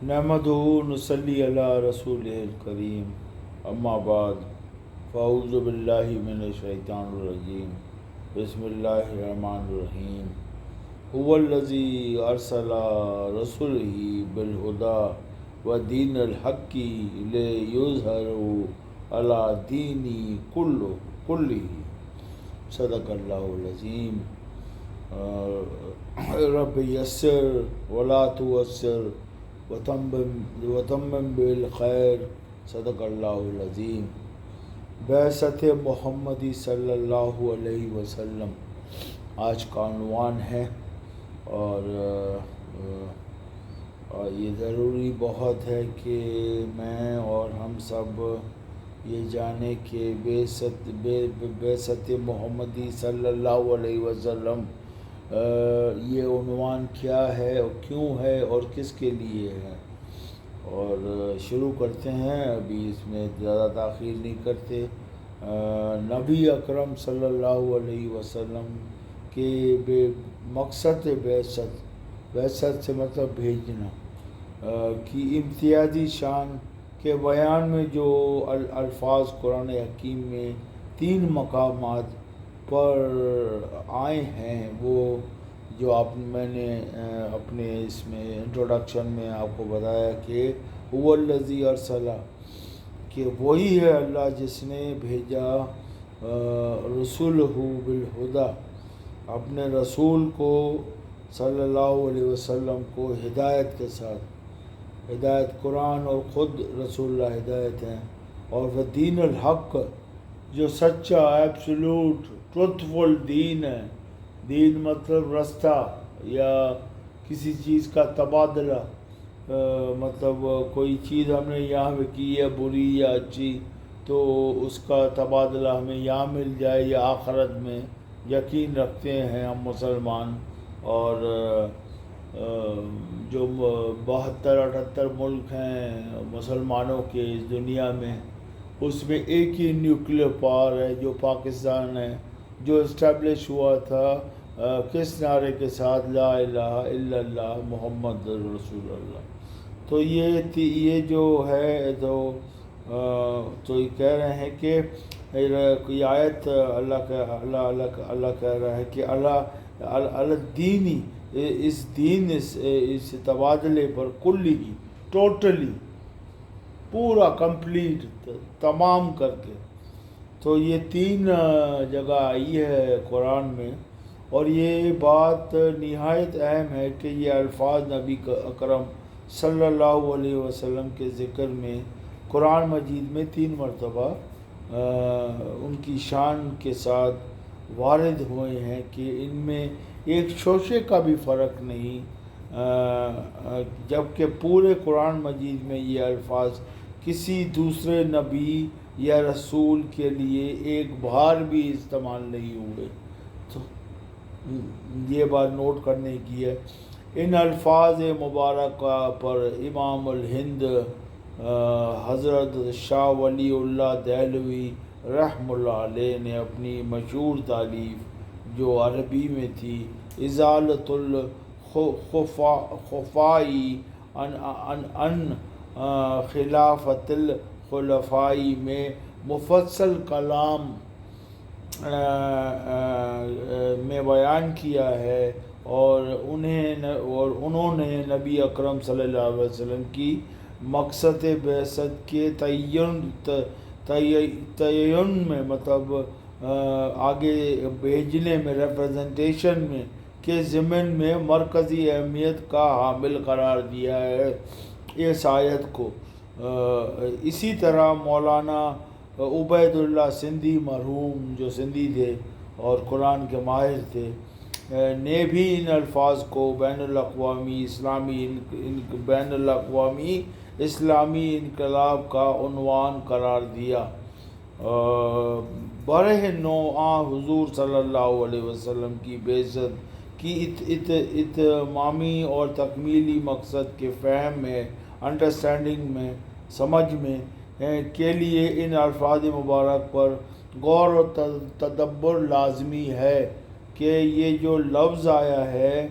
نحمدہ نصلی علی رسول الکریم اما بعد فاعوذ باللہ من الشیطان الرجیم بسم اللہ الرحمن الرحیم هو الذی ارسل رسولہ بالہدی ودین الحق لیظہرہ علی دین کلہ صدق اللہ العظیم۔ رب یسر ولا تعسر وتمم بالخیر صدق اللہ العظیم۔ بعثت محمدی صلی اللہ علیہ وسلم آج کا عنوان ہے، اور یہ ضروری بہت ہے کہ میں اور ہم سب یہ جانیں کہ بعثت محمدی صلی اللہ علیہ وسلم یہ عنوان کیا ہے اور کیوں ہے اور کس کے لیے ہے۔ اور شروع کرتے ہیں، ابھی اس میں زیادہ تاخیر نہیں کرتے۔ نبی اکرم صلی اللہ علیہ وسلم کے مقصد بعثت سے مطلب بھیجنا کی امتیازی شان کے بیان میں جو الفاظ قرآن حکیم میں 3 مقامات پر آئے ہیں، وہ جو میں نے اپنے اس میں انٹروڈکشن میں آپ کو بتایا کہ هو الذی ارسل، کہ وہی ہے اللہ جس نے بھیجا رسولہ بالہدی، اپنے رسول کو صلی اللہ علیہ وسلم کو ہدایت کے ساتھ، ہدایت قرآن اور خود رسول اللہ ہدایت ہیں، اور وہ دین الحق جو سچا ایبسولوٹ ٹروتھفل دین ہے۔ دین مطلب رستہ یا کسی چیز کا تبادلہ، مطلب کوئی چیز ہم نے یہاں پہ کی ہے بری یا اچھی، تو اس کا تبادلہ ہمیں یہاں مل جائے یا آخرت میں، یقین رکھتے ہیں ہم مسلمان۔ اور جو 72-78 ملک ہیں مسلمانوں کے اس دنیا میں، اس میں ایک ہی نیوکلیئر پاور ہے جو پاکستان ہے، جو اسٹیبلش ہوا تھا کس نعرے کے ساتھ؟ لا الہ الا اللہ محمد رسول اللہ۔ تو یہ جو ہے تو یہ کہہ رہے ہیں کہ یہ آیت اللہ کہہ رہا ہے کہ الدینی، اس دین، اس تبادلے پر، کلی، ٹوٹلی، پورا کمپلیٹ، تمام کر کے۔ تو یہ 3 جگہ آئی ہے قرآن میں، اور یہ بات نہایت اہم ہے کہ یہ الفاظ نبی اکرم صلی اللہ علیہ وسلم کے ذکر میں قرآن مجید میں 3 مرتبہ ان کی شان کے ساتھ وارد ہوئے ہیں کہ ان میں ایک شوشے کا بھی فرق نہیں، جبکہ پورے قرآن مجید میں یہ الفاظ کسی دوسرے نبی یا رسول کے لیے ایک بار بھی استعمال نہیں ہوئے۔ تو یہ بات نوٹ کرنے کی ہے۔ ان الفاظ مبارکہ پر امام الہند حضرت شاہ ولی اللہ دہلوی رحمہ اللہ علیہ نے اپنی مشہور تالیف جو عربی میں تھی، ازالۃ الخفائی عن خلافت الخلفائی میں مفصل کلام میں بیان کیا ہے، اور انہوں نے نبی اکرم صلی اللہ علیہ وسلم کی مقصد بعثت کے تعین میں، مطلب آگے بھیجنے میں، ریپرزنٹیشن میں کے ضمن میں مرکزی اہمیت کا حامل قرار دیا ہے اس آیت کو۔ اسی طرح مولانا عبید اللہ سندھی مرحوم، جو سندھی تھے اور قرآن کے ماہر تھے، نے بھی ان الفاظ کو بین الاقوامی اسلامی انقلاب کا عنوان قرار دیا۔ برہ نوع حضور صلی اللہ علیہ وسلم کی بعثت کی اتمامی اور تکمیلی مقصد کے فہم میں، انڈرسٹینڈنگ میں، سمجھ میں کے لیے ان الفاظ مبارک پر غور و تدبر لازمی ہے کہ یہ جو لفظ آیا ہے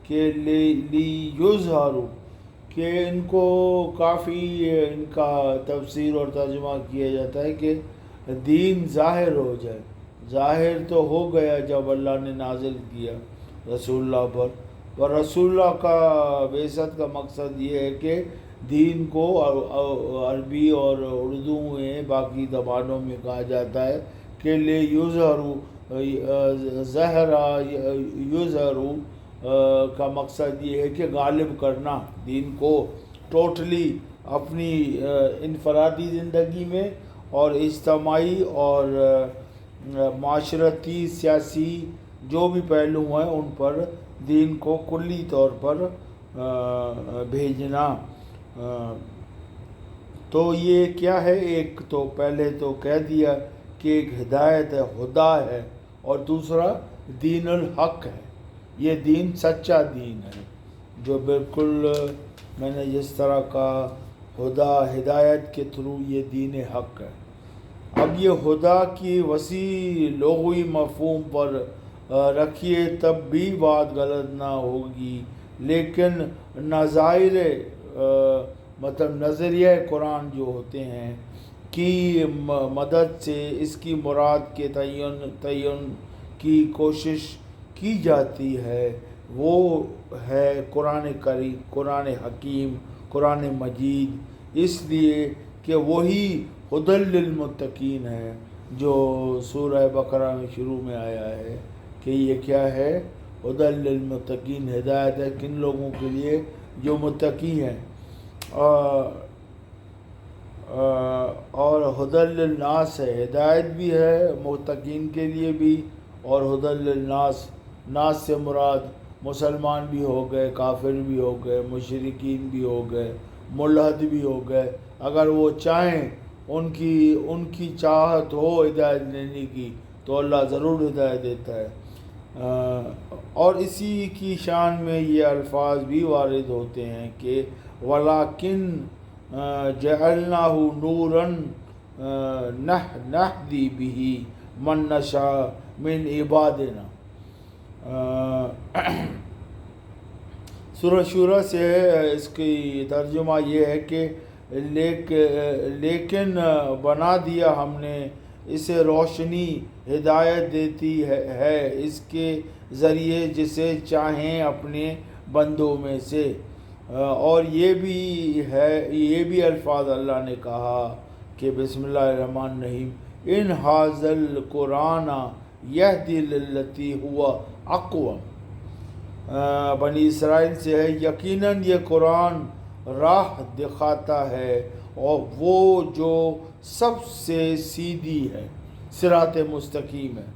کہ لیظہروا کہ ان کو کافی ان کا تفسیر اور ترجمہ کیا جاتا ہے کہ دین ظاہر ہو جائے. ظاہر تو ہو گیا جب اللہ نے نازل کیا رسول اللہ پر، اور رسول اللہ کا بعثت کا مقصد یہ ہے کہ دین کو عربی اور اردو میں باقی زبانوں میں کہا جاتا ہے کہ یظہروا کا مقصد یہ ہے کہ غالب کرنا دین کو ٹوٹلی اپنی انفرادی زندگی میں اور اجتماعی اور معاشرتی سیاسی جو بھی پہلو ہیں ان پر دین کو کلی طور پر بھیجنا. تو یہ کیا ہے؟ ایک تو پہلے تو کہہ دیا کہ ایک ہدایت ہے، خدا ہے، اور دوسرا دین الحق ہے. یہ دین سچا دین ہے جو بالکل میں نے جس طرح کہا خدا ہدایت کے تھرو یہ دین حق ہے. اب یہ خدا کی وسیع لغوی مفہوم پر رکھیے تب بھی بات غلط نہ ہوگی، لیکن نظائر مطلب نظریہ قرآن جو ہوتے ہیں کی مدد سے اس کی مراد کے تعین کی کوشش کی جاتی ہے. وہ ہے قرآن کریم، قرآن حکیم، قرآن مجید، اس لیے کہ وہی ہدی للمتقین ہے جو سورہ بقرہ میں شروع میں آیا ہے کہ یہ کیا ہے؟ ہدی للمتقین، ہدایت ہے کن لوگوں کے لیے؟ جو متقی ہیں. اور ہدی للناس ہے، ہدایت بھی ہے متقین کے لیے بھی، اور ہدی للناس، ناس سے مراد مسلمان بھی ہو گئے، کافر بھی ہو گئے، مشرکین بھی ہو گئے، ملحد بھی ہو گئے. اگر وہ چاہیں ان کی چاہت ہو ہدایت لینے کی تو اللہ ضرور ہدایت دیتا ہے. اور اسی کی شان میں یہ الفاظ بھی وارد ہوتے ہیں کہ وَلَٰكِن جَعَلْنَاهُ نُورًا نَهْدِي بِهِ مَن نَّشَاءُ مِنْ عِبَادِنَا. سورہ شورى سے اس کی ترجمہ یہ ہے کہ لیکن بنا دیا ہم نے اسے روشنی، ہدایت دیتی ہے اس کے ذریعے جسے چاہیں اپنے بندوں میں سے. اور یہ بھی الفاظ اللہ نے کہا کہ بسم اللہ الرحمن الرحیم ان ھذا القرآن یہدی للتی ہوا اقوم. بنی اسرائیل سے ہے یقیناً یہ قرآن راہ دکھاتا ہے اور وہ جو سب سے سیدھی ہے، صراط مستقیم ہے.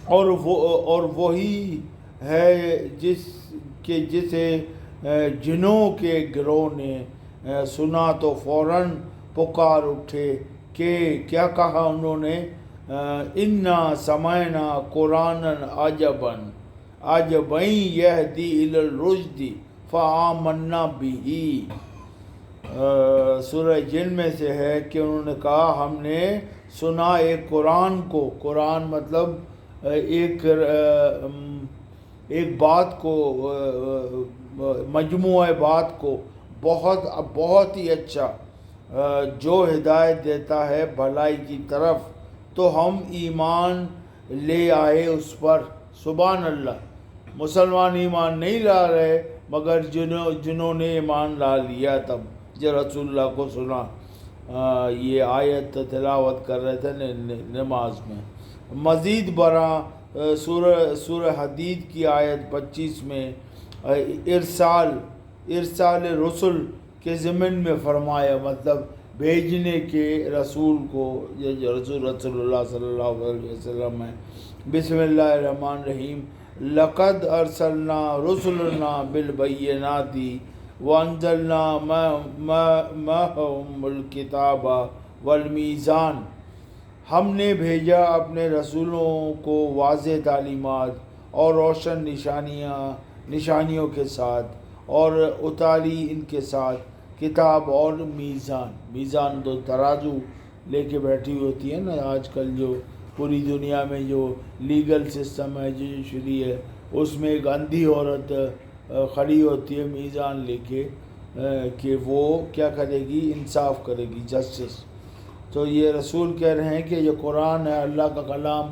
اور وہی ہے جسے جنوں کے گروہ نے سنا تو فوراً پکار اٹھے کہ کیا کہا انہوں نے؟ انا سمعنا قرآنا عجبا یہدی الی الرشد فآمنا بہ. سورہ جن میں سے ہے کہ انہوں نے کہا ہم نے سنا ایک قرآن کو، قرآن مطلب ایک بات کو، مجموعہ بات کو، بہت ہی اچھا جو ہدایت دیتا ہے بھلائی کی طرف، تو ہم ایمان لے آئے اس پر. سبحان اللہ. مسلمان ایمان نہیں لا رہے مگر جنہوں نے ایمان لا لیا تب جو رسول اللہ کو سنا. یہ آیت تلاوت کر رہے تھے نماز میں. مزید برآں سورہ حدید کی آیت 25 میں ارسال رسول کے ضمن میں فرمایا، مطلب بھیجنے کے رسول کو، جو رسول اللہ صلی اللہ علیہ وسلم ہے. بسم اللہ الرحمن الرحیم لقد ارسلنا رسلنا بالبینات وانزلنا معهم الکتاب والمیزان. ہم نے بھیجا اپنے رسولوں کو واضح تعلیمات اور روشن نشانیوں کے ساتھ، اور اتاری ان کے ساتھ کتاب اور میزان دو ترازو لے کے بیٹھی ہوتی ہے نا آج کل جو پوری دنیا میں جو لیگل سسٹم ہے، جوڈیشری ہے، اس میں ایک اندھی عورت کھڑی ہوتی ہے میزان لے کے کہ وہ کیا کرے گی، انصاف کرے گی، جسٹس۔ تو یہ رسول کہہ رہے ہیں کہ یہ قرآن ہے، اللہ کا کلام،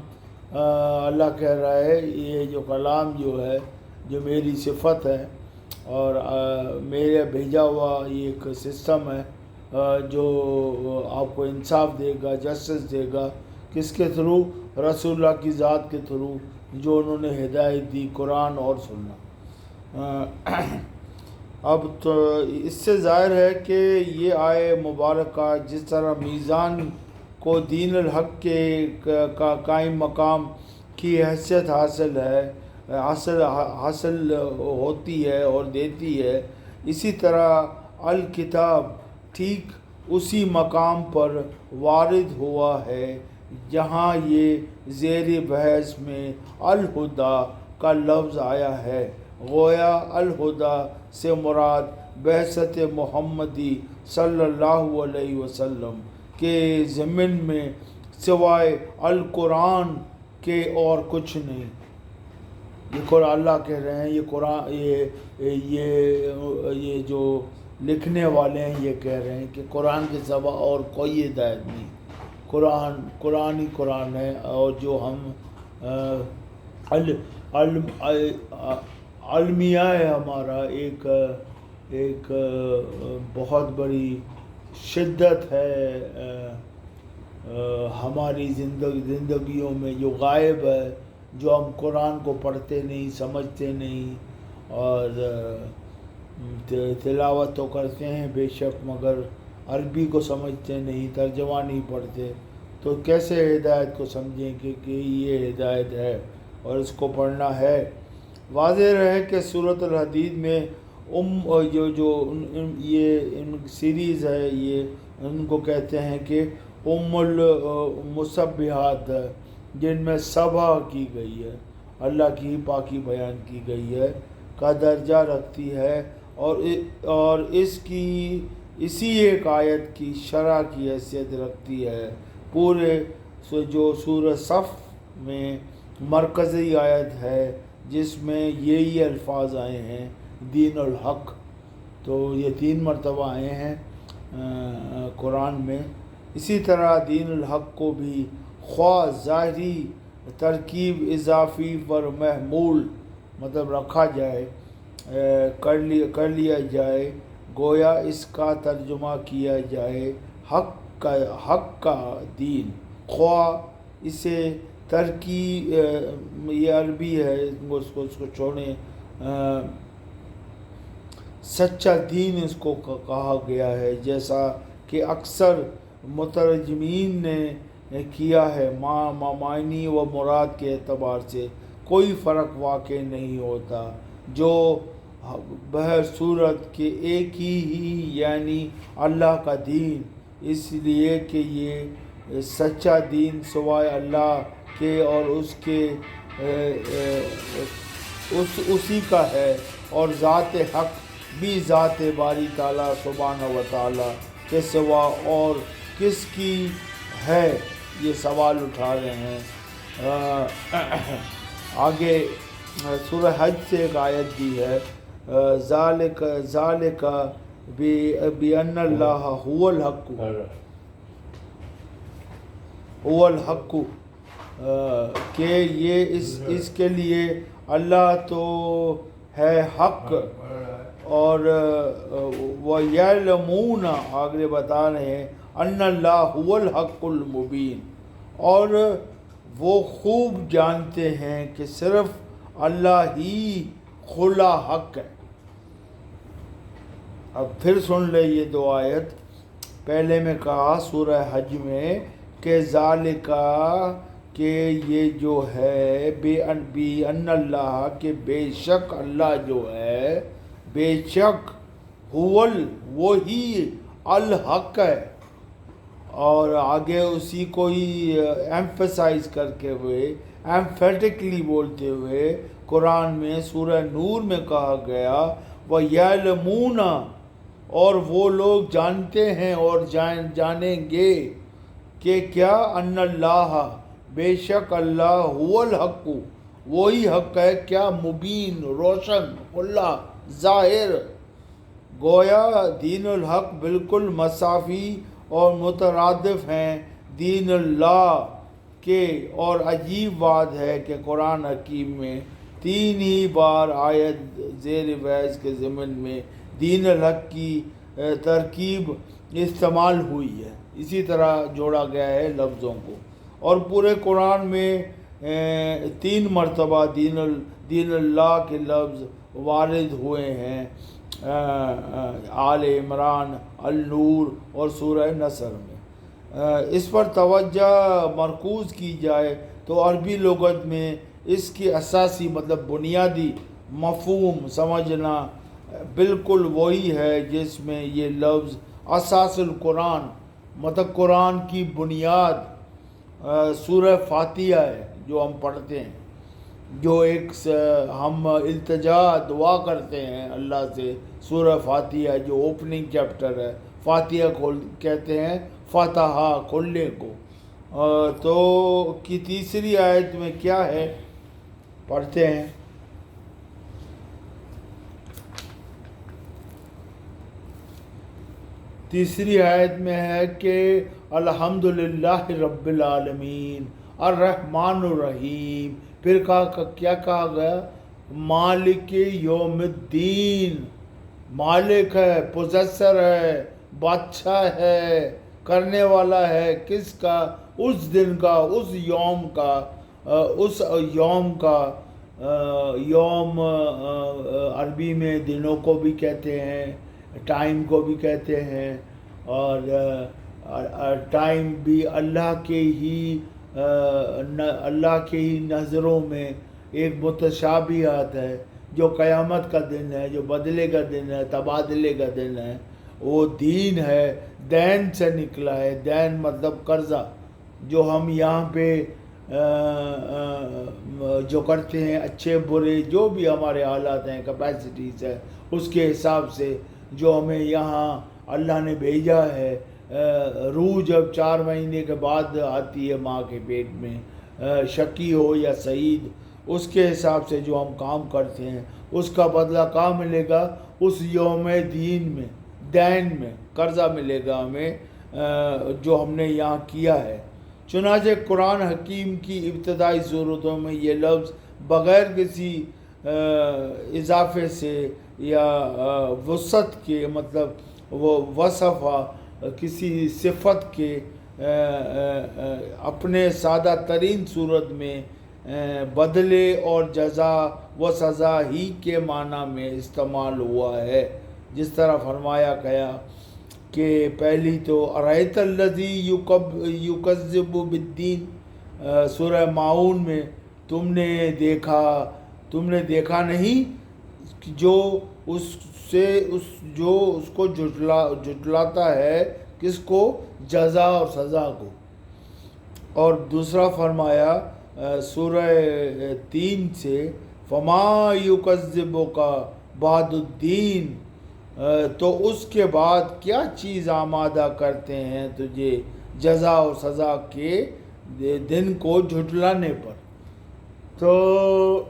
اللہ کہہ رہا ہے یہ جو کلام جو ہے، جو میری صفت ہے اور میرے بھیجا ہوا یہ ایک سسٹم ہے جو آپ کو انصاف دے گا، جسٹس دے گا۔ کس کے تھرو؟ رسول اللہ کی ذات کے تھرو، جو انہوں نے ہدایت دی، قرآن اور سننا۔ اب تو اس سے ظاہر ہے کہ یہ آئے مبارکہ جس طرح میزان کو دین الحق کے کا قائم مقام کی حیثیت حاصل ہوتی ہے اور دیتی ہے، اسی طرح الکتاب ٹھیک اسی مقام پر وارد ہوا ہے جہاں یہ زیر بحث میں الہدیٰ کا لفظ آیا ہے۔ گویا الہدیٰ سے مراد بعثت محمدی صلی اللہ علیہ وسلم کے ضمن میں سوائے القرآن کے اور کچھ نہیں۔ یہ قرآن اللہ کہہ رہے ہیں، یہ قرآن یہ جو لکھنے والے ہیں یہ کہہ رہے ہیں کہ قرآن کے سوا اور کوئی ہدایت نہیں، قرآن ہی قرآن ہے۔ اور جو ہم المیہ ہے ہمارا ایک بہت بڑی شدت ہے ہماری زندگیوں میں جو غائب ہے، جو ہم قرآن کو پڑھتے نہیں، سمجھتے نہیں، اور تلاوت تو کرتے ہیں بے شک، مگر عربی کو سمجھتے نہیں، ترجمہ نہیں پڑھتے، تو کیسے ہدایت کو سمجھیں کہ یہ ہدایت ہے اور اس کو پڑھنا ہے۔ واضح رہے کہ سورۃ الحدید میں یہ سیریز ہے، یہ ان کو کہتے ہیں کہ المسبحات، جن میں سبح کی گئی ہے، اللہ کی پاکی بیان کی گئی ہے، کا درجہ رکھتی ہے، اور اسی ایک آیت کی شرح کی حیثیت رکھتی ہے۔ پورے جو سورہ صف میں مرکزی آیت ہے جس میں یہی الفاظ آئے ہیں، دین الحق، تو یہ 3 مرتبہ آئے ہیں قرآن میں۔ اسی طرح دین الحق کو بھی خواہ ظاہری ترکیب اضافی پر محمول مطلب رکھا جائے، کر لیا جائے، گویا اس کا ترجمہ کیا جائے حق کا دین، خواہ اسے یہ عربی ہے، اس کو چھوڑیں، سچا دین اس کو کہا گیا ہے، جیسا کہ اکثر مترجمین نے کیا ہے۔ معنی و مراد کے اعتبار سے کوئی فرق واقع نہیں ہوتا، جو بہر صورت کہ ایک ہی یعنی اللہ کا دین، اس لیے کہ یہ سچا دین سوائے اللہ کے اور اسی کا ہے، اور ذات حق بھی ذات باری تعالیٰ سبحانہ و تعالیٰ کے سوا اور کس کی ہے، یہ سوال اٹھا رہے ہیں۔ آگے سورہ حج سے ایک آیت بھی ہے، ذالک بِأَنَّ اللَّهَ هُوَ الْحَقُّ، کہ یہ اس کے لیے اللہ تو ہے حق، اور وَيَعْلَمُونَ آگے بتا رہے ہیں أَنَّ اللَّهَ هُوَ الْحَقُّ الْمُبِينُ، اور وہ خوب جانتے ہیں کہ صرف اللہ ہی کھلا حق ہے۔ اب پھر سن لے یہ 2 آیت۔ پہلے میں کہا سورہ حج میں کہ ذالکا، کہ یہ جو ہے بِأَنَّ اللہ، کہ بے شک اللہ جو ہے، بے شک وہی الحق ہے، اور آگے اسی کو ہی ایمفیسائز کرتے ہوئے، ایمفیٹکلی بولتے ہوئے قرآن میں سورہ نور میں کہا گیا وَيَعْلَمُونَ، اور وہ لوگ جانتے ہیں اور جانیں گے کہ کیا، ان اللہ، بے شک اللہ، هو الحق، وہی حق ہے کیا مبین، روشن، کھلا، ظاہر۔ گویا دین الحق بالکل مساوی اور مترادف ہیں دین اللہ کے، اور عجیب بات ہے کہ قرآن حکیم میں 3 ہی بار آیت زیر بحث کے ضمن میں دین الحق کی ترکیب استعمال ہوئی ہے، اسی طرح جوڑا گیا ہے لفظوں کو، اور پورے قرآن میں 3 مرتبہ دین اللہ کے لفظ وارد ہوئے ہیں، آل عمران، النور اور سورہ نصر میں۔ اس پر توجہ مرکوز کی جائے تو عربی لغت میں اس کی اساسی مطلب بنیادی مفہوم سمجھنا بالکل وہی ہے جس میں یہ لفظ اساس القرآن مطلب قرآن کی بنیاد سورہ فاتحہ ہے جو ہم پڑھتے ہیں، جو ایک ہم التجا دعا کرتے ہیں اللہ سے، سورہ فاتحہ جو اوپننگ چیپٹر ہے، فاتحہ کہتے ہیں فاتحہ کھولنے کو۔ تو کی تیسری آیت میں کیا ہے پڑھتے ہیں۔ تیسری آیت میں ہے کہ الحمدللہ رب العالمین الرحمن الرحیم، پھر کیا کہا گیا، مالک یوم الدین، مالک ہے، پوزیسر ہے، بادشاہ ہے، کرنے والا ہے کس کا، اس دن کا، اس یوم کا، اس یوم کا۔ یوم عربی میں دنوں کو بھی کہتے ہیں، ٹائم کو بھی کہتے ہیں، اور ٹائم بھی اللہ کے ہی نظروں میں ایک متشابہات ہے، جو قیامت کا دن ہے، جو بدلے کا دن ہے، تبادلے کا دن ہے، وہ دین ہے، دین سے نکلا ہے، دین مطلب قرضہ، جو ہم یہاں پہ جو کرتے ہیں، اچھے برے جو بھی ہمارے حالات ہیں، کیپیسٹیز ہے، اس کے حساب سے جو ہمیں یہاں اللہ نے بھیجا ہے۔ روح جب 4 مہینے کے بعد آتی ہے ماں کے پیٹ میں، شقی ہو یا سعید، اس کے حساب سے جو ہم کام کرتے ہیں اس کا بدلہ کہاں ملے گا، اس یوم دین میں، دین میں، قرضہ ملے گا ہمیں جو ہم نے یہاں کیا ہے۔ چنانچہ قرآن حکیم کی ابتدائی صورتوں میں یہ لفظ بغیر کسی اضافے سے یا وسعت کے مطلب وہ وصف کسی صفت کے اپنے سادہ ترین صورت میں بدلے اور جزا و سزا ہی کے معنی میں استعمال ہوا ہے، جس طرح فرمایا گیا کہ پہلی تو ارایت الذی یکذب بالدین، سورہ ماعون میں تم نے دیکھا نہیں جو اس کو جھٹلاتا ہے، کس کو، جزا اور سزا کو۔ اور دوسرا فرمایا سورہ 3 سے فما یکذبک بعد الدین، تو اس کے بعد کیا چیز آمادہ کرتے ہیں تجھے جزا اور سزا کے دن کو جھٹلانے پر۔ تو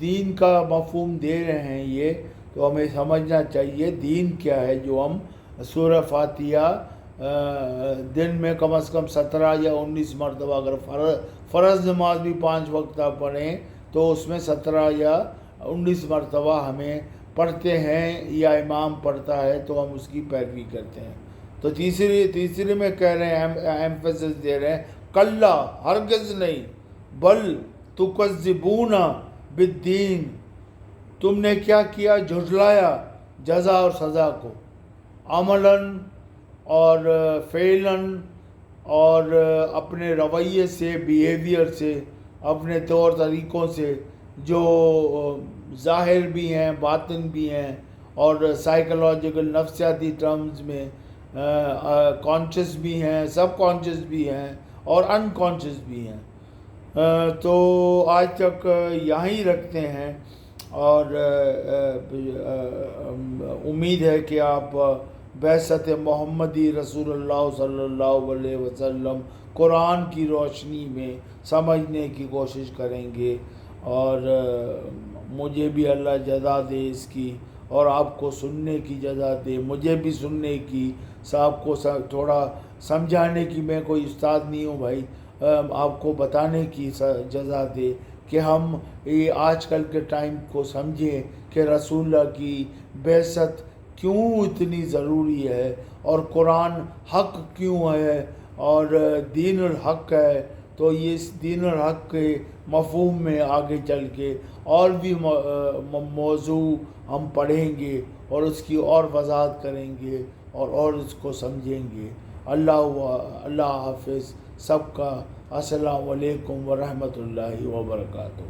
دین کا مفہوم دے رہے ہیں یہ، تو ہمیں سمجھنا چاہیے دین کیا ہے، جو ہم سورہ فاتحہ دن میں کم از کم 17 یا 19 مرتبہ، اگر فرض نماز بھی 5 وقت پڑھیں تو اس میں 17 یا 19 مرتبہ ہمیں پڑھتے ہیں، یا امام پڑھتا ہے تو ہم اس کی پیروی کرتے ہیں۔ تو تیسری میں کہہ رہے ہیں، ایمفیسس دے رہے ہیں، کلا، ہرگز نہیں، بل تکذبون بالدین، تم نے کیا کیا، جھٹلایا جزا اور سزا کو، عملاً اور فعلاً، اور اپنے رویے سے، بیہیویئر سے، اپنے طور طریقوں سے، جو ظاہر بھی ہیں، باطن بھی ہیں، اور سائیکولوجیکل نفسیاتی ٹرمز میں کانشیس بھی ہیں، سب کانشیس بھی ہیں، اور ان کانشیس بھی ہیں۔ تو آج تک یہاں ہی رکھتے ہیں، اور امید ہے کہ آپ بعثت محمدی رسول اللہ صلی اللہ علیہ وسلم قرآن کی روشنی میں سمجھنے کی کوشش کریں گے، اور مجھے بھی اللہ جزا دے اس کی، اور آپ کو سننے کی جزا دے، مجھے بھی سننے کی، صاحب کو تھوڑا سمجھانے کی، میں کوئی استاد نہیں ہوں بھائی، آپ کو بتانے کی جزا دے کہ ہم یہ آج کل کے ٹائم کو سمجھیں کہ رسول اللہ کی بعثت کیوں اتنی ضروری ہے، اور قرآن حق کیوں ہے، اور دین الحق ہے۔ تو یہ اس دین الحق کے مفہوم میں آگے چل کے اور بھی موضوع ہم پڑھیں گے، اور اس کی اور وضاحت کریں گے، اور اس کو سمجھیں گے۔ اللہ حافظ سب کا۔ السلام علیکم ورحمۃ اللہ وبرکاتہ۔